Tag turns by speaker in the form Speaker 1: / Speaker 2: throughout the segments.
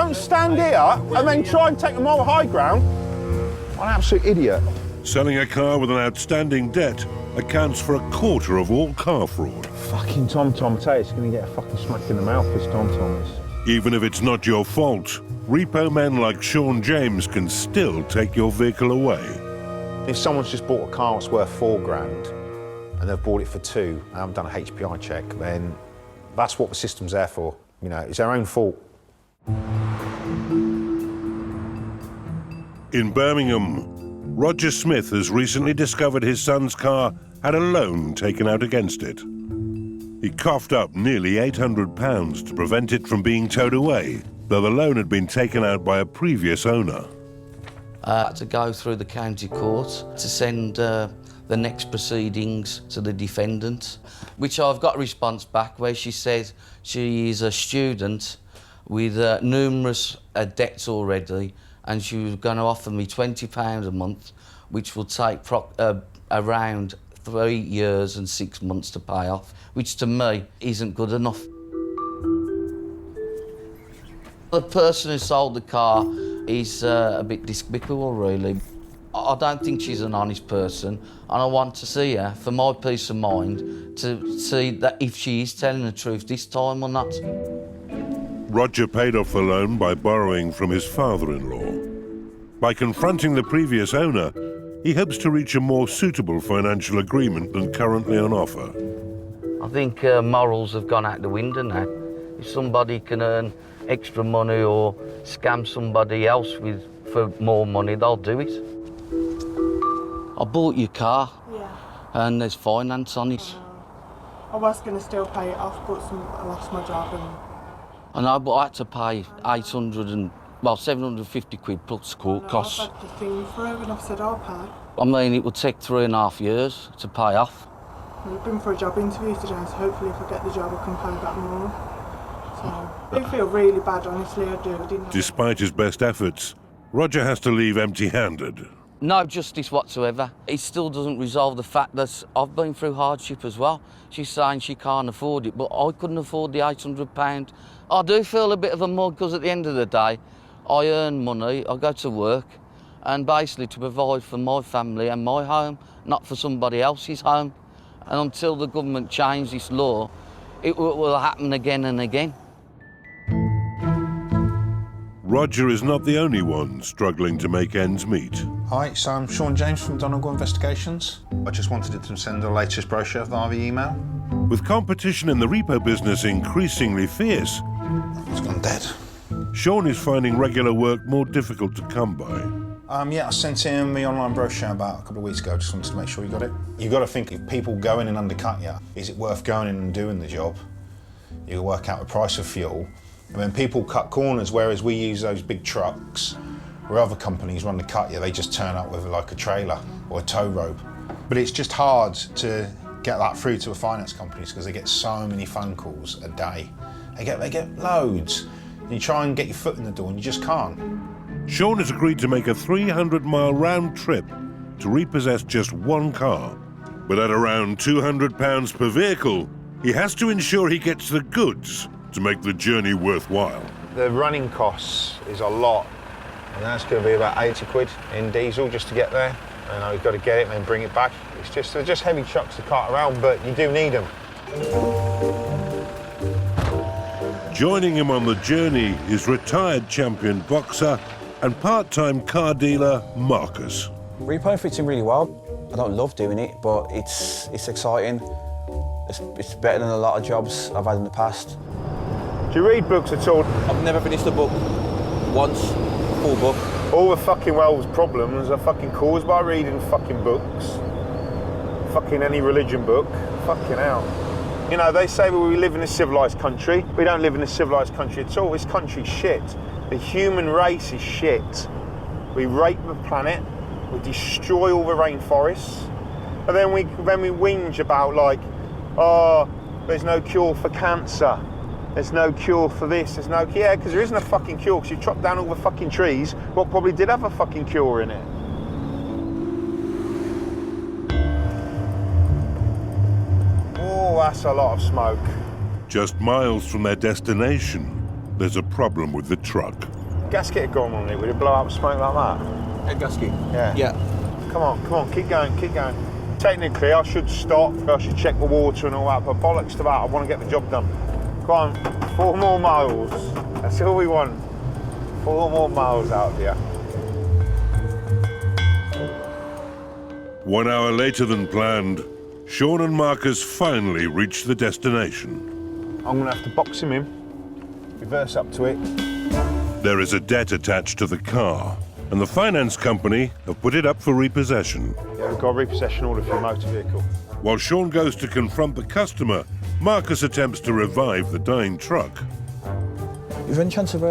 Speaker 1: Don't stand here and then try and take the moral high ground. I'm an absolute idiot.
Speaker 2: Selling a car with an outstanding debt accounts for 1/4 of all car fraud.
Speaker 1: Fucking Tom-Tom, I tell you, it's going to get a fucking smack in the mouth, this Tom-Tom is.
Speaker 2: Even if it's not your fault, repo men like Sean James can still take your vehicle away.
Speaker 1: If someone's just bought a car that's worth £4,000 and they've bought it for 2 and haven't done a HPI check, then that's what the system's there for. You know, it's their own fault.
Speaker 2: In Birmingham, Roger Smith has recently discovered his son's car had a loan taken out against it. He coughed up nearly £800 to prevent it from being towed away, though the loan had been taken out by a previous owner.
Speaker 3: I had to go through the county court to send the next proceedings to the defendant, which I've got a response back where she says she is a student with numerous debts already, and she was going to offer me £20 a month, which will take around 3 years and 6 months to pay off, which to me isn't good enough. The person who sold the car is a bit despicable, really. I don't think she's an honest person, and I want to see her for my peace of mind to see that if she is telling the truth this time or not.
Speaker 2: Roger paid off the loan by borrowing from his father-in-law. By confronting the previous owner, he hopes to reach a more suitable financial agreement than currently on offer.
Speaker 3: I think morals have gone out the window now. If somebody can earn extra money or scam somebody else for more money, they'll do it. I bought your car, and there's finance on it.
Speaker 4: I was going to still pay it off, but I lost my job.
Speaker 3: I know, but I had to pay 750 quid plus court costs.
Speaker 4: I've had the thing forever and I've said I'll pay.
Speaker 3: I mean, it would take 3.5 years to pay off.
Speaker 4: I've been for a job interview today, so hopefully if I get the job I can pay back more. So I do feel really bad, honestly, I do.
Speaker 2: Despite his best efforts, Roger has to leave empty-handed.
Speaker 3: No justice whatsoever. It still doesn't resolve the fact that I've been through hardship as well. She's saying she can't afford it, but I couldn't afford the £800. I do feel a bit of a mug because at the end of the day, I earn money, I go to work, and basically to provide for my family and my home, not for somebody else's home. And until the government change this law, it will happen again and again.
Speaker 2: Roger is not the only one struggling to make ends meet.
Speaker 1: Hi, so I'm Sean James from Donegal Investigations. I just wanted to send the latest brochure via email.
Speaker 2: With competition in the repo business increasingly fierce,
Speaker 1: It's gone dead.
Speaker 2: Sean is finding regular work more difficult to come by.
Speaker 1: Yeah, I sent him the online brochure about a couple of weeks ago. Just wanted to make sure you got it. You've got to think, if people go in and undercut you, is it worth going in and doing the job? You work out the price of fuel. And then people cut corners, whereas we use those big trucks, where other companies run the cut you, they just turn up with like a trailer or a tow rope. But it's just hard to get that through to the finance companies because they get so many phone calls a day. They get loads. And you try and get your foot in the door and you just can't.
Speaker 2: Sean has agreed to make a 300-mile round trip to repossess just one car. But at around £200 per vehicle, he has to ensure he gets the goods to make the journey worthwhile.
Speaker 1: The running costs is a lot, and that's going to be about 80 quid in diesel just to get there. And we've got to get it and then bring it back. They're just heavy trucks to cart around, but you do need them.
Speaker 2: Joining him on the journey is retired champion boxer and part-time car dealer Marcus.
Speaker 5: Repo fits in really well. I don't love doing it, but it's exciting. It's better than a lot of jobs I've had in the past.
Speaker 1: Do you read books at all?
Speaker 5: I've never finished a book once, full book.
Speaker 1: All the fucking world's problems are fucking caused by reading fucking books. Fucking any religion book. Fucking hell. You know, they say we live in a civilised country. We don't live in a civilised country at all. This country's shit. The human race is shit. We rape the planet. We destroy all the rainforests. And then we whinge about like, oh, there's no cure for cancer. There's no cure for this, yeah, because there isn't a fucking cure, because you chopped down all the fucking trees, what probably did have a fucking cure in it. Oh, that's a lot of smoke.
Speaker 2: Just miles from their destination, there's a problem with the truck.
Speaker 1: Gasket had gone on it. Would it blow up smoke like that?
Speaker 5: Head gasket?
Speaker 1: Yeah.
Speaker 5: Yeah.
Speaker 1: Come on, keep going. Technically, I should stop, I should check the water and all that, but bollocks to that, I want to get the job done. Go on, 4 more miles. That's all we want. 4 more miles out here.
Speaker 2: 1 hour later than planned, Sean and Marcus finally reached the destination.
Speaker 1: I'm gonna have to box him in, reverse up to it.
Speaker 2: There is a debt attached to the car, and the finance company have put it up for repossession.
Speaker 1: Yeah, we've got a repossession order for your motor vehicle.
Speaker 2: While Sean goes to confront the customer, Marcus attempts to revive the dying truck.
Speaker 5: Is there any chance of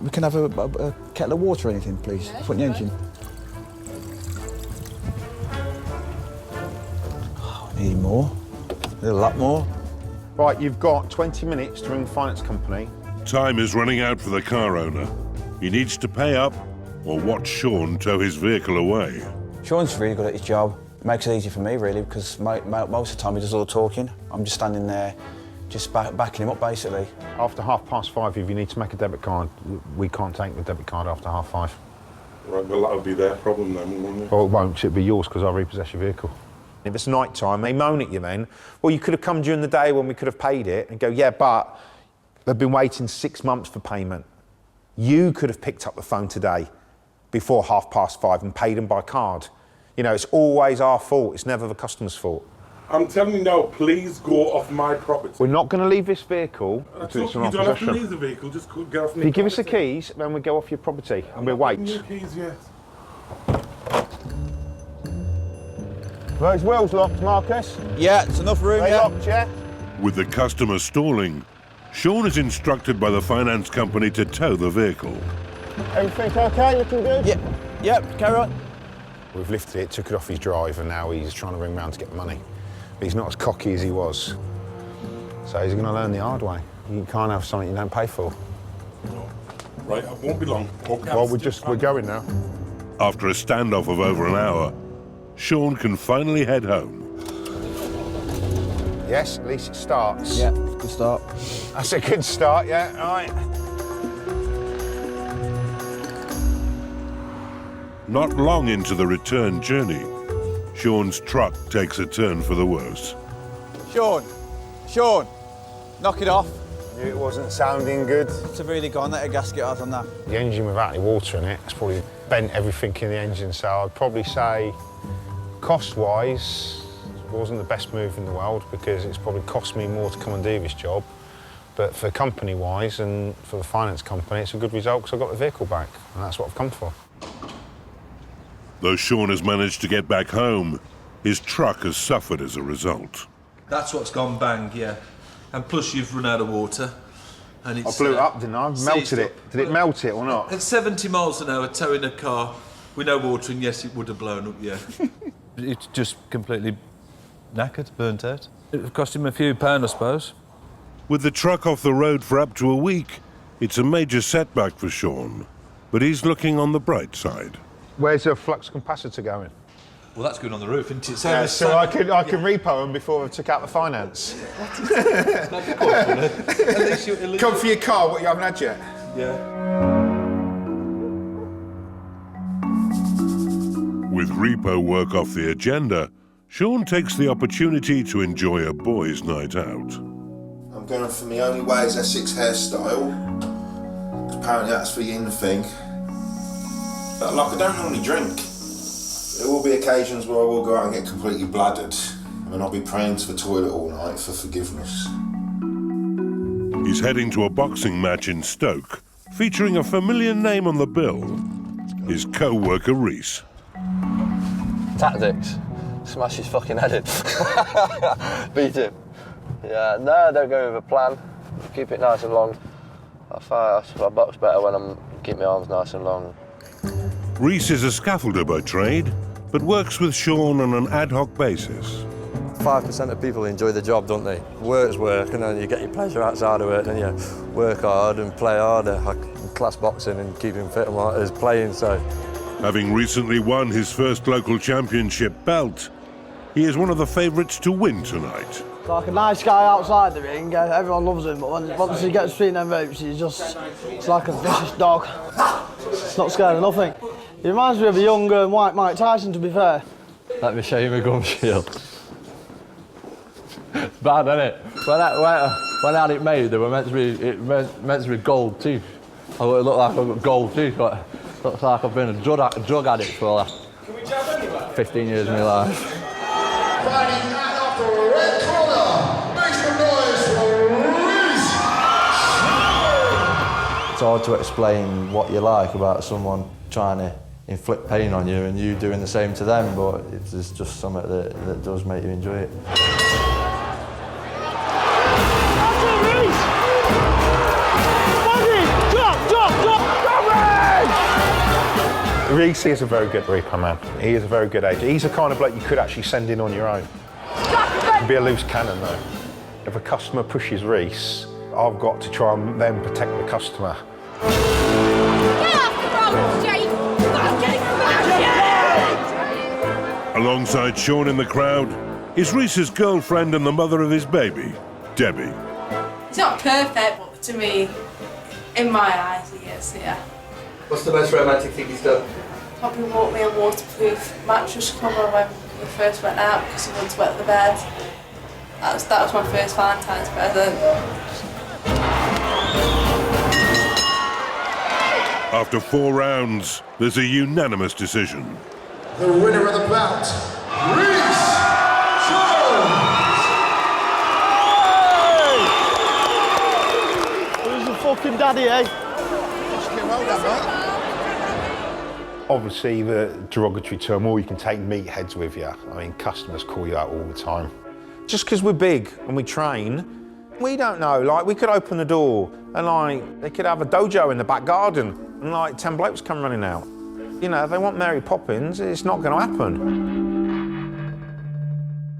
Speaker 5: we can have a kettle of water or anything, please? Put in the engine. Oh, need more. Need a lot more.
Speaker 1: Right, you've got 20 minutes to ring the finance company.
Speaker 2: Time is running out for the car owner. He needs to pay up or watch Sean tow his vehicle away.
Speaker 5: Sean's really good at his job. Makes it easy for me, really, because most of the time he does all the talking. I'm just standing there, just backing him up, basically.
Speaker 1: After 5:30, if you need to make a debit card, we can't take the debit card after 5:30.
Speaker 2: Right, well, that'll be their problem then, won't it?
Speaker 1: Well, it won't, it'll be yours because I repossess your vehicle. If it's night time, they moan at you then. Well, you could have come during the day when we could have paid it and go, yeah, but they've been waiting 6 months for payment. You could have picked up the phone today before 5:30 and paid them by card. You know, it's always our fault. It's never the customer's fault.
Speaker 6: I'm telling you now, please go off my property.
Speaker 1: We're not going to leave this vehicle until it's in
Speaker 6: You
Speaker 1: our
Speaker 6: don't have to
Speaker 1: possession.
Speaker 6: leave the vehicle, just get off my
Speaker 1: If you give us the
Speaker 6: property.
Speaker 1: keys, then we go off your property and we'll
Speaker 6: Give me
Speaker 1: wait.
Speaker 6: your keys, yes.
Speaker 1: Those wheels locked, Marcus?
Speaker 5: Yeah, it's enough room,
Speaker 1: They
Speaker 5: yeah.
Speaker 1: locked, yeah?
Speaker 2: With the customer stalling, Sean is instructed by the finance company to tow the vehicle.
Speaker 1: Everything okay? Looking good?
Speaker 5: Yeah, carry on.
Speaker 1: We've lifted it, took it off his drive, and now he's trying to ring round to get the money. But he's not as cocky as he was. So he's going to learn the hard way. You can't have something you don't pay for.
Speaker 6: Right, I won't be long. Okay,
Speaker 1: Well, we're going now.
Speaker 2: After a standoff of over an hour, Sean can finally head home.
Speaker 1: Yes, at least it starts.
Speaker 5: Yeah, good start.
Speaker 1: That's a good start, yeah, all right.
Speaker 2: Not long into the return journey, Sean's truck takes a turn for the worse.
Speaker 5: Sean, knock it off.
Speaker 1: Knew it wasn't sounding good.
Speaker 5: It's really gone, let a gasket out on that.
Speaker 1: The engine without any water in it, it's probably bent everything in the engine, so I'd probably say cost-wise, it wasn't the best move in the world because it's probably cost me more to come and do this job. But for company-wise and for the finance company, it's a good result because I got the vehicle back, and that's what I've come for.
Speaker 2: Though Sean has managed to get back home, his truck has suffered as a result.
Speaker 7: That's what's gone bang, yeah. And plus you've run out of water. And it's,
Speaker 1: I blew it up, didn't I?
Speaker 7: seized
Speaker 1: Melted it.
Speaker 7: up.
Speaker 1: Did it melt it or not?
Speaker 7: At 70 miles an hour, towing a car with no water, and yes, it would have blown up, yeah.
Speaker 8: It's just completely knackered, burnt out. It cost him a few pounds, I suppose.
Speaker 2: With the truck off the road for up to a week, it's a major setback for Sean. But he's looking on the bright side.
Speaker 1: Where's the flux capacitor going?
Speaker 7: Well, that's going on the roof, isn't it?
Speaker 1: Yeah, so I can repo them before I took out the finance. Come for your car, what you haven't had yet?
Speaker 7: Yeah.
Speaker 2: With repo work off the agenda, Sean takes the opportunity to enjoy a boys' night out.
Speaker 9: I'm going for my only way is Essex hairstyle. Apparently that's the in thing. But like, I don't normally drink. There will be occasions where I will go out and get completely bladdered, and I'll be praying to the toilet all night for forgiveness.
Speaker 2: He's heading to a boxing match in Stoke, featuring a familiar name on the bill, his co-worker Reese.
Speaker 10: Tactics. Smash his fucking head in. Beat him. Yeah, no, don't go with a plan. Keep it nice and long. I box better when I keep my arms nice and long.
Speaker 2: Reese is a scaffolder by trade, but works with Sean on an ad hoc basis.
Speaker 10: 5% of people enjoy the job, don't they? Work's work, and then you get your pleasure outside of it, and you work hard and play harder. Like class boxing and keeping fit and what is playing, so.
Speaker 2: Having recently won his first local championship belt, he is one of the favourites to win tonight.
Speaker 11: Like a nice guy outside the ring, everyone loves him, but once he gets between them ropes, it's like a vicious dog. It's not scared of nothing. He reminds me of a young white Mike Tyson, to be fair.
Speaker 10: Let me show you my gum shield. It's bad, isn't it? When I had it made, they were meant to be gold teeth. I look like I've got gold teeth, but it looks like I've been a drug addict for the last 15 years of my life.
Speaker 12: Fighting out of the red corner, make some noise for Reese!
Speaker 10: It's hard to explain what you like about someone trying to inflict pain on you and you doing the same to them, but it's just something that does make you enjoy it.
Speaker 1: Reese is a very good Repo Man. He is a very good agent. He's the kind of bloke you could actually send in on your own. He'd be a loose cannon though. If a customer pushes Reese, I've got to try and then protect the customer.
Speaker 2: Alongside Sean in the crowd is Reese's girlfriend and the mother of his baby, Debbie.
Speaker 13: It's not perfect, but to me, in my eyes, he is, yeah.
Speaker 10: What's the most romantic thing he's done?
Speaker 13: Probably bought me a waterproof mattress cover when we first went out because he wanted to wet the bed. That was my first Valentine's present.
Speaker 2: After 4 rounds, there's a unanimous decision.
Speaker 12: The winner of the bout, Reese Jones!
Speaker 11: Who's the fucking daddy, eh?
Speaker 1: Obviously, the derogatory term, or you can take meatheads with you. I mean, customers call you out all the time. Just because we're big and we train, we don't know. Like, we could open the door and, like, they could have a dojo in the back garden and, like, 10 blokes come running out. You know, if they want Mary Poppins, it's not going to happen.